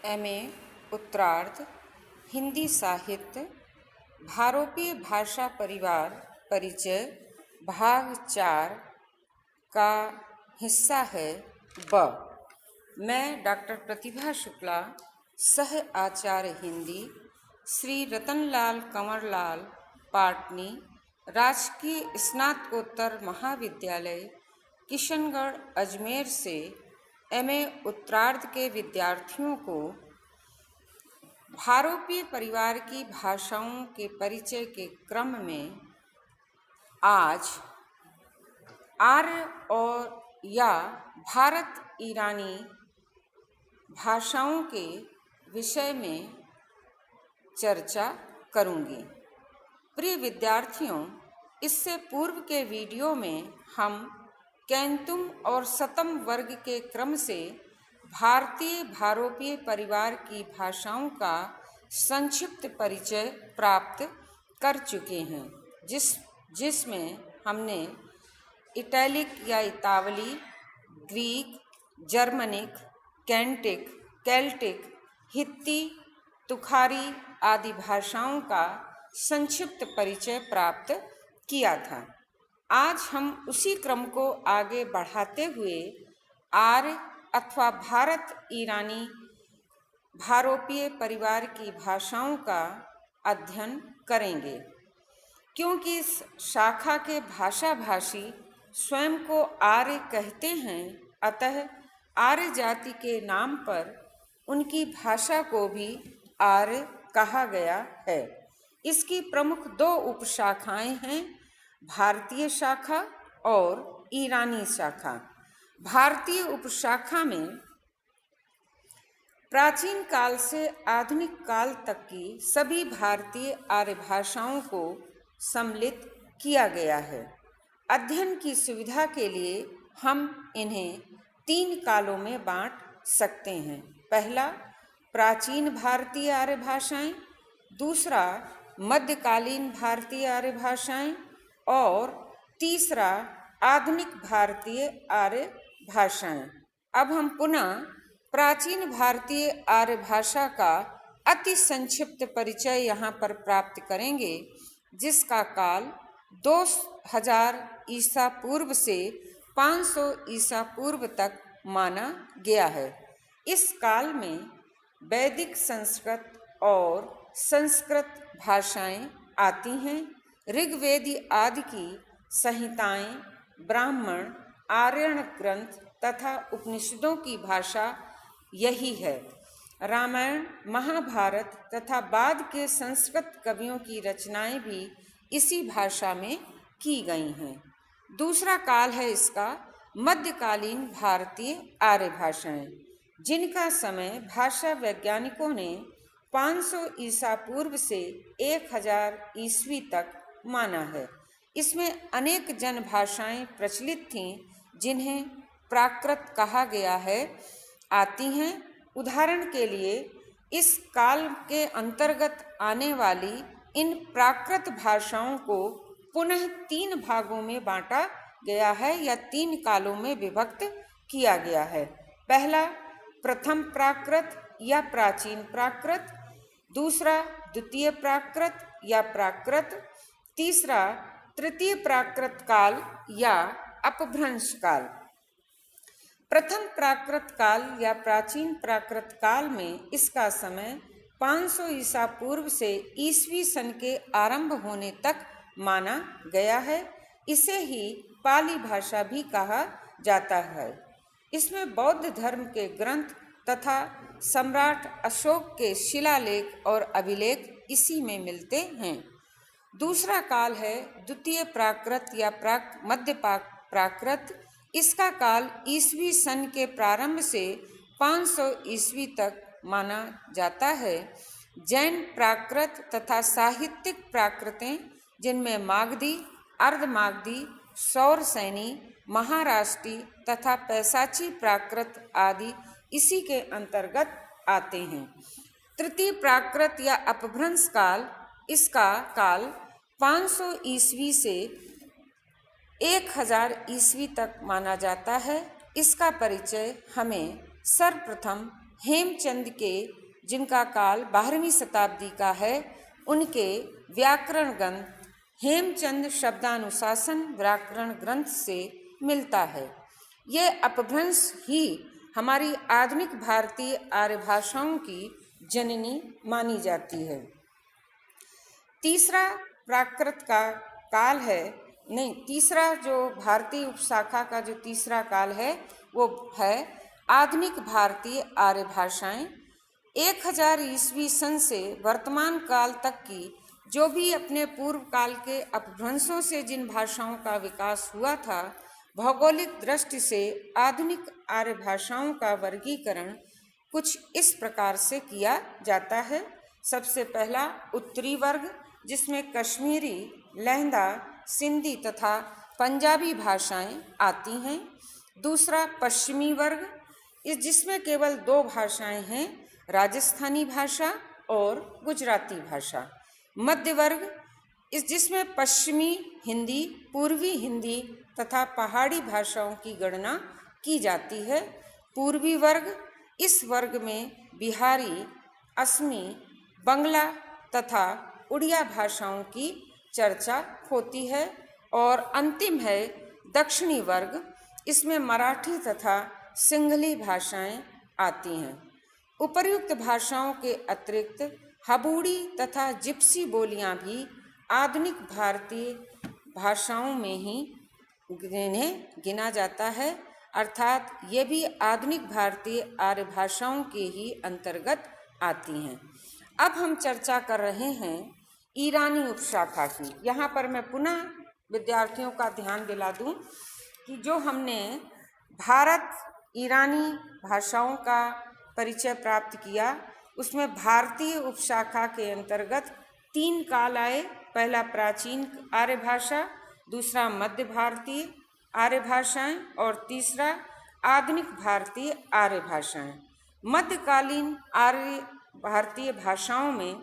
MA उत्तरार्ध हिंदी साहित्य भारोपीय भाषा परिवार परिचय भाग 4 का हिस्सा है ब। मैं डॉक्टर प्रतिभा शुक्ला, सह आचार्य हिंदी, श्री रतनलाल कंवरलाल पाटनी, राजकीय स्नातकोत्तर महाविद्यालय किशनगढ़ अजमेर से एमए उत्तरार्ध के विद्यार्थियों को भारोपीय परिवार की भाषाओं के परिचय के क्रम में आज आर्य और या भारत ईरानी भाषाओं के विषय में चर्चा करूंगी। प्रिय विद्यार्थियों, इससे पूर्व के वीडियो में हम कैंतुम और शतम वर्ग के क्रम से भारतीय भारोपीय परिवार की भाषाओं का संक्षिप्त परिचय प्राप्त कर चुके हैं, जिसमें हमने इटैलिक या इतावली, ग्रीक, जर्मनिक, कैंटिक, केल्टिक, हित्ती, तुखारी आदि भाषाओं का संक्षिप्त परिचय प्राप्त किया था। आज हम उसी क्रम को आगे बढ़ाते हुए आर्य अथवा भारत ईरानी भारोपीय परिवार की भाषाओं का अध्ययन करेंगे। क्योंकि इस शाखा के भाषाभाषी स्वयं को आर्य कहते हैं, अतः आर्य जाति के नाम पर उनकी भाषा को भी आर्य कहा गया है। इसकी प्रमुख दो उपशाखाएं हैं, भारतीय शाखा और ईरानी शाखा। भारतीय उपशाखा में प्राचीन काल से आधुनिक काल तक की सभी भारतीय आर्य भाषाओं को सम्मिलित किया गया है। अध्ययन की सुविधा के लिए हम इन्हें 3 कालों में बांट सकते हैं। पहला, प्राचीन भारतीय आर्य भाषाएं, दूसरा मध्यकालीन भारतीय आर्य भाषाएं और तीसरा आधुनिक भारतीय आर्य भाषाएं। अब हम पुनः प्राचीन भारतीय आर्य भाषा का अति संक्षिप्त परिचय यहाँ पर प्राप्त करेंगे, जिसका काल 2000 ईसा पूर्व से 500 ईसा पूर्व तक माना गया है। इस काल में वैदिक संस्कृत और संस्कृत भाषाएं आती हैं। ऋग्वेदी आदि की संहिताएं, ब्राह्मण, आर्यण ग्रंथ तथा उपनिषदों की भाषा यही है। रामायण, महाभारत तथा बाद के संस्कृत कवियों की रचनाएं भी इसी भाषा में की गई हैं। दूसरा काल है इसका मध्यकालीन भारतीय आर्य भाषाएं, जिनका समय भाषा वैज्ञानिकों ने 500 ईसा पूर्व से 1000 ईस्वी तक माना है। इसमें अनेक जन भाषाएं प्रचलित थीं, जिन्हें प्राकृत कहा गया है, आती हैं। उदाहरण के लिए इस काल के अंतर्गत आने वाली इन प्राकृत भाषाओं को पुनः 3 भागों में बांटा गया है या 3 कालों में विभक्त किया गया है। पहला, प्रथम प्राकृत या प्राचीन प्राकृत, दूसरा द्वितीय प्राकृत या प्राकृत, तीसरा तृतीय प्राकृत काल या अपभ्रंश काल। प्रथम प्राकृत काल या प्राचीन प्राकृत काल में इसका समय 500 ईसा पूर्व से ईस्वी सन के आरंभ होने तक माना गया है। इसे ही पाली भाषा भी कहा जाता है। इसमें बौद्ध धर्म के ग्रंथ तथा सम्राट अशोक के शिलालेख और अभिलेख इसी में मिलते हैं। दूसरा काल है द्वितीय प्राकृत या मध्य प्राकृत। इसका काल ईस्वी सन के प्रारंभ से 500 ईस्वी तक माना जाता है। जैन प्राकृत तथा साहित्यिक प्राकृतें, जिनमें मागधी, अर्धमागधी, सौरसैनी, महाराष्ट्री तथा पैसाची प्राकृत आदि इसी के अंतर्गत आते हैं। तृतीय प्राकृत या अपभ्रंश काल, इसका काल 500 ईस्वी से 1000 ईस्वी तक माना जाता है। इसका परिचय हमें सर्वप्रथम हेमचंद के, जिनका काल 12वीं शताब्दी का है, उनके व्याकरण ग्रंथ हेमचंद शब्दानुशासन व्याकरण ग्रंथ से मिलता है। यह अपभ्रंश ही हमारी आधुनिक भारतीय आर्य भाषाओं की जननी मानी जाती है। तीसरा प्राकृत का काल है, नहीं, तीसरा जो भारतीय उपशाखा का जो तीसरा काल है वो है आधुनिक भारतीय आर्य भाषाएं। 1000 ईस्वी सन से वर्तमान काल तक की जो भी अपने पूर्व काल के अपभ्रंशों से जिन भाषाओं का विकास हुआ था, भौगोलिक दृष्टि से आधुनिक आर्य भाषाओं का वर्गीकरण कुछ इस प्रकार से किया जाता है। सबसे पहला उत्तरी वर्ग, जिसमें कश्मीरी, लहंदा, सिंधी तथा पंजाबी भाषाएं आती हैं। दूसरा पश्चिमी वर्ग, जिसमें केवल 2 भाषाएं हैं, राजस्थानी भाषा और गुजराती भाषा। मध्य वर्ग, जिसमें पश्चिमी हिंदी, पूर्वी हिंदी तथा पहाड़ी भाषाओं की गणना की जाती है। पूर्वी वर्ग, इस वर्ग में बिहारी, असमी, बंगला तथा उड़िया भाषाओं की चर्चा होती है। और अंतिम है दक्षिणी वर्ग, इसमें मराठी तथा सिंहली भाषाएं आती हैं। उपर्युक्त भाषाओं के अतिरिक्त हबूड़ी तथा जिप्सी बोलियां भी आधुनिक भारतीय भाषाओं में ही इन्हें गिना जाता है, अर्थात ये भी आधुनिक भारतीय आर्य भाषाओं के ही अंतर्गत आती हैं। अब हम चर्चा कर रहे हैं ईरानी उपशाखा की। यहाँ पर मैं पुनः विद्यार्थियों का ध्यान दिला दूं कि जो हमने भारत ईरानी भाषाओं का परिचय प्राप्त किया, उसमें भारतीय उपशाखा के अंतर्गत 3 काल आए। पहला प्राचीन आर्य भाषा, दूसरा मध्य भारतीय आर्य भाषाएं और तीसरा आधुनिक भारतीय आर्य भाषाएं। मध्यकालीन आर्य भारतीय भाषाओं में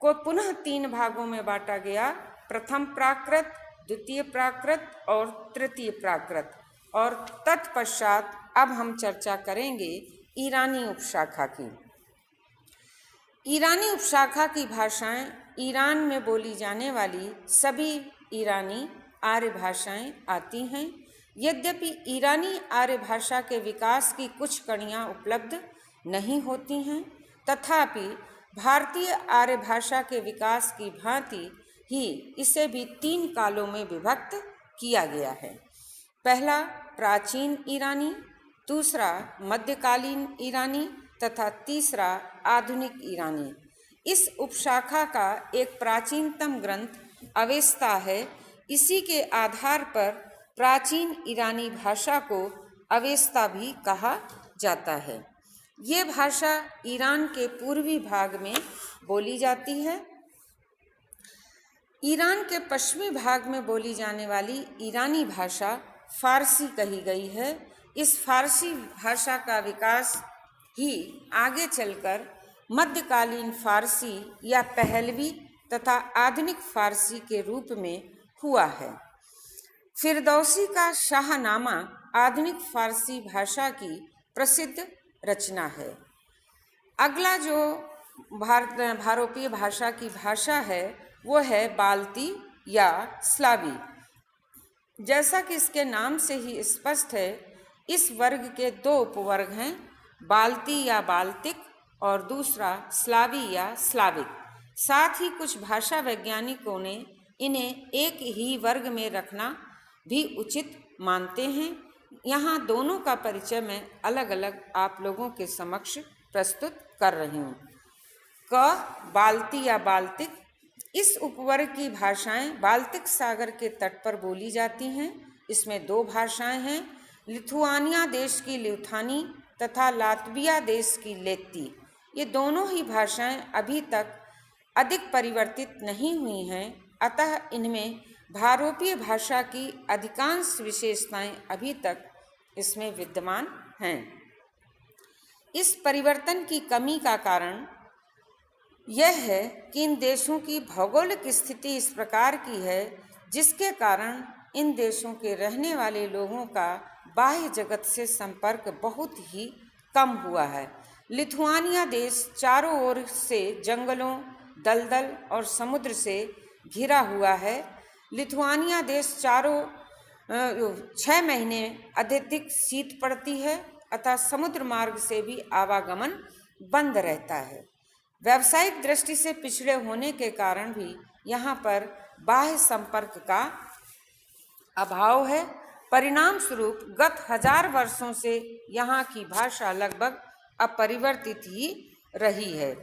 को पुनः 3 भागों में बांटा गया। प्रथम प्राकृत, द्वितीय प्राकृत और तृतीय प्राकृत। और तत्पश्चात अब हम चर्चा करेंगे ईरानी उपशाखा की। ईरानी उपशाखा की भाषाएं ईरान में बोली जाने वाली सभी ईरानी आर्य भाषाएं आती हैं। यद्यपि ईरानी आर्य भाषा के विकास की कुछ कड़ियाँ उपलब्ध नहीं होती हैं, तथापि भारतीय आर्य भाषा के विकास की भांति ही इसे भी 3 कालों में विभक्त किया गया है। पहला प्राचीन ईरानी, दूसरा मध्यकालीन ईरानी तथा तीसरा आधुनिक ईरानी। इस उपशाखा का एक प्राचीनतम ग्रंथ अवेस्ता है। इसी के आधार पर प्राचीन ईरानी भाषा को अवेस्ता भी कहा जाता है। ये भाषा ईरान के पूर्वी भाग में बोली जाती है। ईरान के पश्चिमी भाग में बोली जाने वाली ईरानी भाषा फारसी कही गई है। इस फारसी भाषा का विकास ही आगे चलकर मध्यकालीन फारसी या पहलवी तथा आधुनिक फारसी के रूप में हुआ है। फिरदौसी का शाहनामा आधुनिक फारसी भाषा की प्रसिद्ध रचना है। अगला जो भारोपीय भाषा की भाषा है वो है बाल्ती या स्लावी। जैसा कि इसके नाम से ही स्पष्ट है, इस वर्ग के 2 उपवर्ग हैं, बाल्ती या बाल्टिक और दूसरा स्लावी या स्लाविक। साथ ही कुछ भाषा वैज्ञानिकों ने इन्हें एक ही वर्ग में रखना भी उचित मानते हैं। यहाँ दोनों का परिचय मैं अलग अलग आप लोगों के समक्ष प्रस्तुत कर रही हूँ। बाल्ती या बाल्टिक, इस उपवर्ग की भाषाएं बाल्टिक सागर के तट पर बोली जाती हैं। इसमें 2 भाषाएं हैं, लिथुआनिया देश की लिथुआनी तथा लात्विया देश की लेत्ती। ये दोनों ही भाषाएं अभी तक अधिक परिवर्तित नहीं हुई हैं, अतः इनमें भारोपीय भाषा की अधिकांश विशेषताएं अभी तक इसमें विद्यमान हैं। इस परिवर्तन की कमी का कारण यह है कि इन देशों की भौगोलिक स्थिति इस प्रकार की है जिसके कारण इन देशों के रहने वाले लोगों का बाह्य जगत से संपर्क बहुत ही कम हुआ है। लिथुआनिया देश चारों ओर से जंगलों, दलदल और समुद्र से घिरा हुआ है। लिथुआनिया देश चारों 6 महीने अत्यधिक शीत पड़ती है अतः समुद्र मार्ग से भी आवागमन बंद रहता है। व्यावसायिक दृष्टि से पिछड़े होने के कारण भी यहाँ पर बाह्य संपर्क का अभाव है। परिणाम स्वरूप गत 1000 वर्षों से यहाँ की भाषा लगभग अपरिवर्तित ही रही है।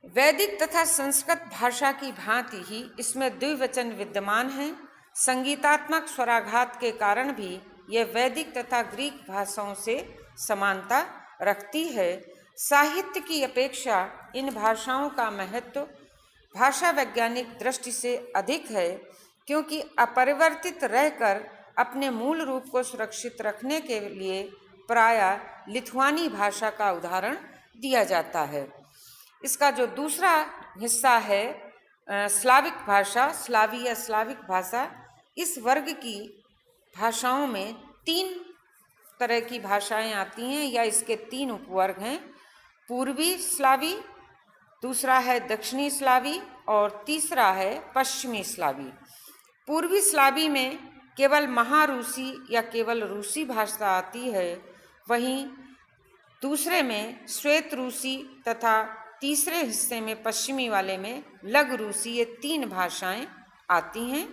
वैदिक तथा संस्कृत भाषा की भांति ही इसमें द्विवचन विद्यमान है। संगीतात्मक स्वराघात के कारण भी यह वैदिक तथा ग्रीक भाषाओं से समानता रखती है। साहित्य की अपेक्षा इन भाषाओं का महत्व भाषा वैज्ञानिक दृष्टि से अधिक है, क्योंकि अपरिवर्तित रहकर अपने मूल रूप को सुरक्षित रखने के लिए प्रायः लिथुआनी भाषा का उदाहरण दिया जाता है। इसका जो दूसरा हिस्सा है स्लाविक भाषा, स्लावी या स्लाविक भाषा, इस वर्ग की भाषाओं में 3 तरह की भाषाएं आती हैं या इसके 3 उपवर्ग हैं। पूर्वी स्लावी, दूसरा है दक्षिणी स्लावी और तीसरा है पश्चिमी स्लावी। पूर्वी स्लावी में केवल महारूसी या केवल रूसी भाषा आती है, वहीं दूसरे में श्वेत रूसी तथा तीसरे हिस्से में पश्चिमी वाले में लघु रूसी, ये 3 भाषाएं आती हैं।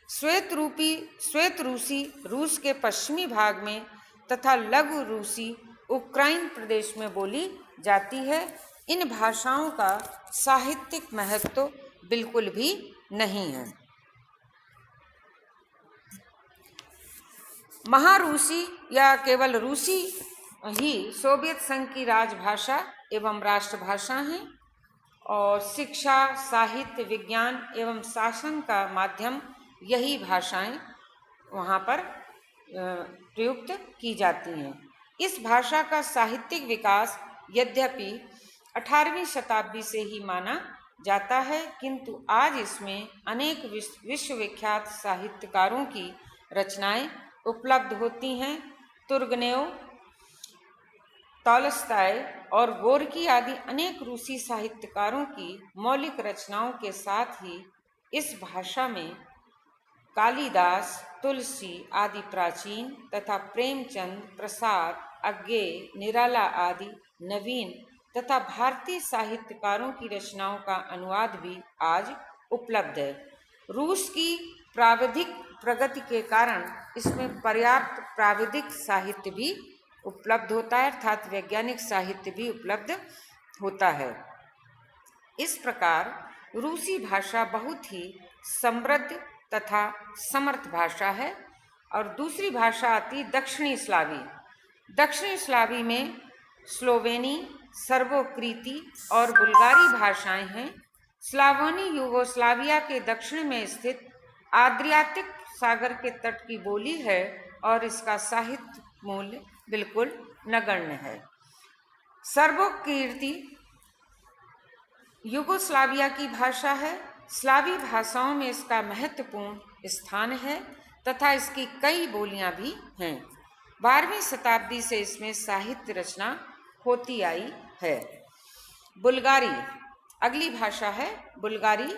श्वेत रूसी रूस के पश्चिमी भाग में तथा लघु रूसी उक्राइन प्रदेश में बोली जाती है। इन भाषाओं का साहित्यिक महत्व बिल्कुल भी नहीं है। महारूसी या केवल रूसी ही सोवियत संघ की राजभाषा एवं राष्ट्रभाषा है और शिक्षा, साहित्य, विज्ञान एवं शासन का माध्यम यही भाषाएं वहाँ पर प्रयुक्त की जाती हैं। इस भाषा का साहित्यिक विकास यद्यपि 18वीं शताब्दी से ही माना जाता है, किंतु आज इसमें अनेक विश्वविख्यात साहित्यकारों की रचनाएं उपलब्ध होती हैं। तुर्गनेव, तॉलस्टॉय और गोर्की आदि अनेक रूसी साहित्यकारों की मौलिक रचनाओं के साथ ही इस भाषा में कालिदास, तुलसी आदि प्राचीन तथा प्रेमचंद, प्रसाद, अज्ञेय, निराला आदि नवीन तथा भारतीय साहित्यकारों की रचनाओं का अनुवाद भी आज उपलब्ध है। रूस की प्राविधिक प्रगति के कारण इसमें पर्याप्त प्राविधिक साहित्य भी उपलब्ध होता है, अर्थात वैज्ञानिक साहित्य भी उपलब्ध होता है। इस प्रकार रूसी भाषा बहुत ही समृद्ध तथा समर्थ भाषा है। और दूसरी भाषा आती दक्षिणी स्लावी। दक्षिणी स्लावी में स्लोवेनी, सर्बो-क्रीती और बुल्गारी भाषाएं हैं। स्लावोनी यूगोस्लाविया के दक्षिण में स्थित आद्रियातिक सागर के तट की बोली है और इसका साहित्य मूल्य बिल्कुल नगण्य है। सर्बो-क्रीती यूगोस्लाविया की भाषा है। स्लावी भाषाओं में इसका महत्वपूर्ण स्थान है तथा इसकी कई बोलियां भी हैं। 12वीं शताब्दी से इसमें साहित्य रचना होती आई है। बुल्गारी अगली भाषा है। बुल्गारी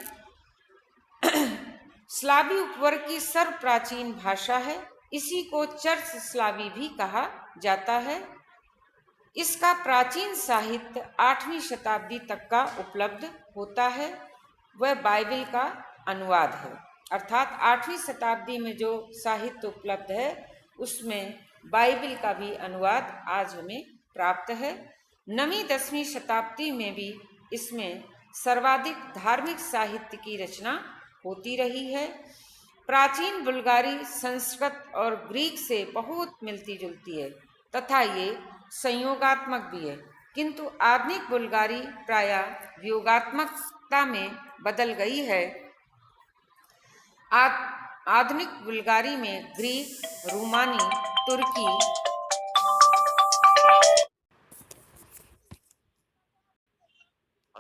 स्लावी उपवर्ग की सर्वप्राचीन भाषा है। इसी को चर्च स्लावी भी कहा जाता है। इसका प्राचीन साहित्य 8वीं शताब्दी तक का उपलब्ध होता है। वह बाइबल का अनुवाद है, अर्थात 8वीं शताब्दी में जो साहित्य उपलब्ध है उसमें बाइबल का भी अनुवाद आज हमें प्राप्त है। 9वीं 10वीं शताब्दी में भी इसमें सर्वाधिक धार्मिक साहित्य की रचना होती रही है। प्राचीन बुल्गारी संस्कृत और ग्रीक से बहुत मिलती जुलती है तथा ये संयोगात्मक भी है, किंतु आधुनिक बुल्गारी प्रायः वियोगात्मकता में बदल गई है। आधुनिक बुल्गारी में ग्रीक, रोमानी, तुर्की